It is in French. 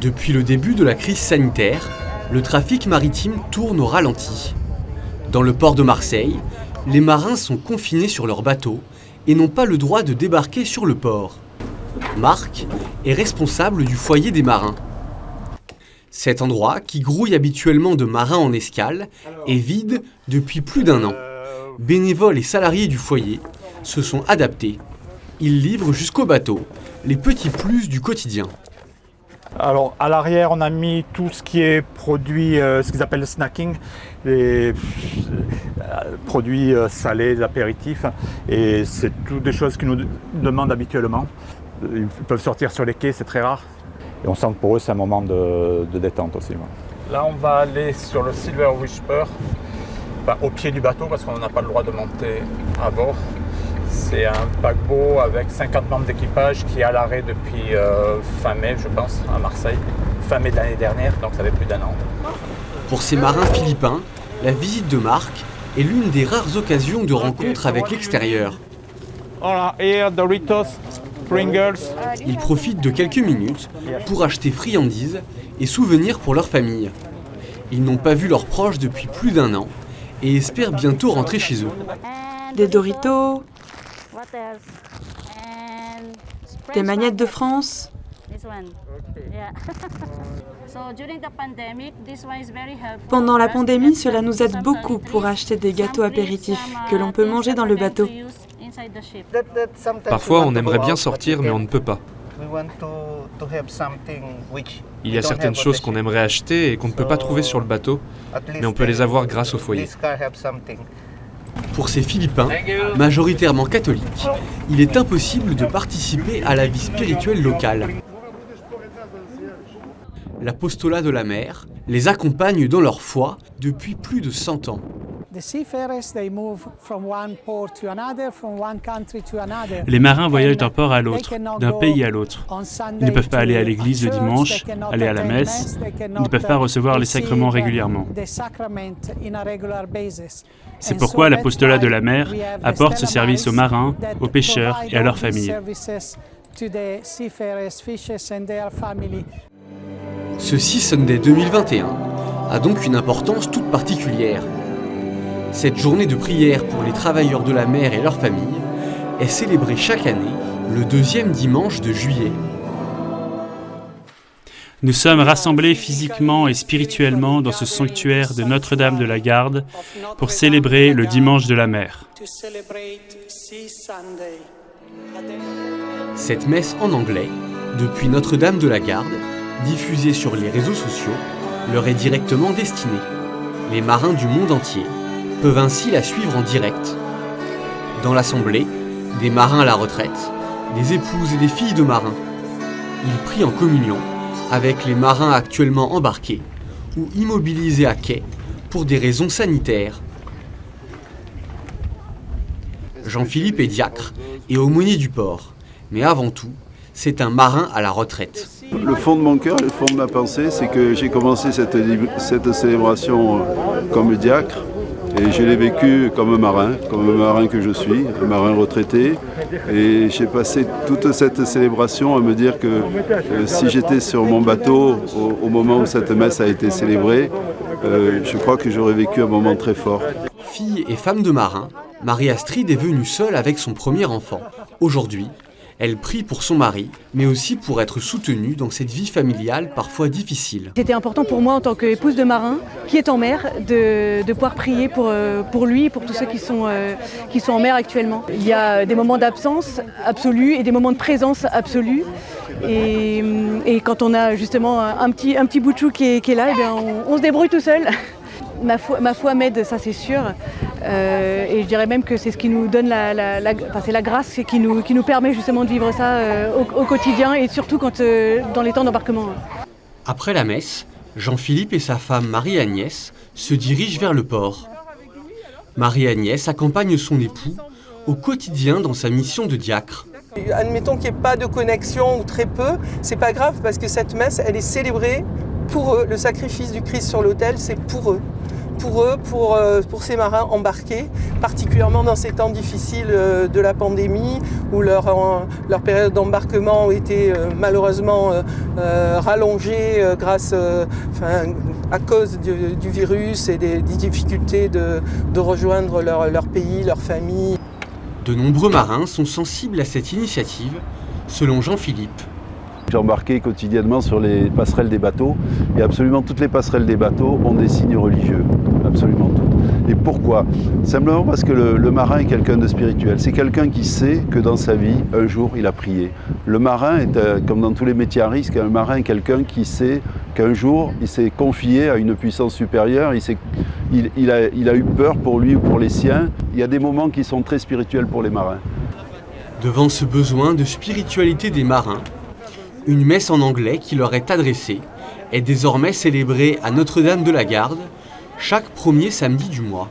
Depuis le début de la crise sanitaire, le trafic maritime tourne au ralenti. Dans le port de Marseille, les marins sont confinés sur leurs bateaux et n'ont pas le droit de débarquer sur le port. Marc est responsable du foyer des marins. Cet endroit, qui grouille habituellement de marins en escale, est vide depuis plus d'1 an. Bénévoles et salariés du foyer se sont adaptés. Ils livrent jusqu'au bateau les petits plus du quotidien. Alors à l'arrière, on a mis tout ce qui est produits, ce qu'ils appellent le snacking, les produits salés, les apéritifs, et c'est toutes des choses qu'ils nous demandent habituellement. Ils peuvent sortir sur les quais, c'est très rare. Et on sent que pour eux, c'est un moment de détente aussi. Là, on va aller sur le Silver Whisper, au pied du bateau, parce qu'on n'a pas le droit de monter à bord. C'est un paquebot avec 50 membres d'équipage qui est à l'arrêt depuis fin mai, je pense, à Marseille. Fin mai de l'année dernière, donc ça fait plus d'1 an. Pour ces marins philippins, la visite de Marc est l'une des rares occasions de rencontre avec l'extérieur. Voilà, et Doritos, Pringles. Ils profitent de quelques minutes pour acheter friandises et souvenirs pour leur famille. Ils n'ont pas vu leurs proches depuis plus d'1 an et espèrent bientôt rentrer chez eux. Des Doritos, des magnettes de France. Pendant la pandémie, cela nous aide beaucoup pour acheter des gâteaux apéritifs que l'on peut manger dans le bateau. Parfois, on aimerait bien sortir, mais on ne peut pas. Il y a certaines choses qu'on aimerait acheter et qu'on ne peut pas trouver sur le bateau, mais on peut les avoir grâce au foyer. Pour ces Philippins, majoritairement catholiques, il est impossible de participer à la vie spirituelle locale. L'apostolat de la mer les accompagne dans leur foi depuis plus de 100 ans. Les marins voyagent d'un port à l'autre, d'un pays à l'autre. Ils ne peuvent pas aller à l'église le dimanche, aller à la messe, ils ne peuvent pas recevoir les sacrements régulièrement. C'est pourquoi l'apostolat de la mer apporte ce service aux marins, aux pêcheurs et à leurs familles. Ce Sea Sunday 2021 a donc une importance toute particulière. Cette journée de prière pour les travailleurs de la mer et leurs familles est célébrée chaque année le 2e dimanche de juillet. Nous sommes rassemblés physiquement et spirituellement dans ce sanctuaire de Notre-Dame de la Garde pour célébrer le dimanche de la mer. Cette messe en anglais, depuis Notre-Dame de la Garde, diffusée sur les réseaux sociaux, leur est directement destinée. Les marins du monde entier peuvent ainsi la suivre en direct. Dans l'assemblée, des marins à la retraite, des épouses et des filles de marins. Ils prient en communion avec les marins actuellement embarqués ou immobilisés à quai pour des raisons sanitaires. Jean-Philippe est diacre et aumônier du port, mais avant tout, c'est un marin à la retraite. Le fond de mon cœur, le fond de ma pensée, c'est que j'ai commencé cette célébration comme diacre et je l'ai vécu comme un marin que je suis, un marin retraité. Et j'ai passé toute cette célébration à me dire que si j'étais sur mon bateau au moment où cette messe a été célébrée, je crois que j'aurais vécu un moment très fort. Fille et femme de marin, Marie-Astrid est venue seule avec son premier enfant. Aujourd'hui, elle prie pour son mari, mais aussi pour être soutenue dans cette vie familiale parfois difficile. C'était important pour moi en tant qu'épouse de marin, qui est en mer, de pouvoir prier pour lui et pour tous ceux qui sont en mer actuellement. Il y a des moments d'absence absolue et des moments de présence absolue. Et quand on a justement un petit bout de chou qui est là, eh bien on se débrouille tout seul. Ma foi m'aide, ça c'est sûr. Et je dirais même que c'est ce qui nous donne c'est la grâce qui nous permet justement de vivre ça au quotidien et surtout dans les temps d'embarquement. Après la messe, Jean-Philippe et sa femme Marie-Agnès se dirigent vers le port. Marie-Agnès accompagne son époux au quotidien dans sa mission de diacre. Admettons qu'il n'y ait pas de connexion ou très peu, c'est pas grave parce que cette messe, elle est célébrée pour eux. Le sacrifice du Christ sur l'autel, c'est pour eux. pour eux, pour ces marins embarqués, particulièrement dans ces temps difficiles de la pandémie, où leur période d'embarquement a été malheureusement rallongée à cause du virus et des difficultés de rejoindre leur pays, leur famille. De nombreux marins sont sensibles à cette initiative, selon Jean-Philippe. J'ai embarqué quotidiennement sur les passerelles des bateaux et absolument toutes les passerelles des bateaux ont des signes religieux, absolument toutes. Et pourquoi? Simplement parce que le marin est quelqu'un de spirituel. C'est quelqu'un qui sait que dans sa vie, un jour, il a prié. Le marin est, comme dans tous les métiers à risque, un marin est quelqu'un qui sait qu'un jour, il s'est confié à une puissance supérieure, il a eu peur pour lui ou pour les siens. Il y a des moments qui sont très spirituels pour les marins. Devant ce besoin de spiritualité des marins, une messe en anglais qui leur est adressée est désormais célébrée à Notre-Dame de la Garde chaque premier samedi du mois.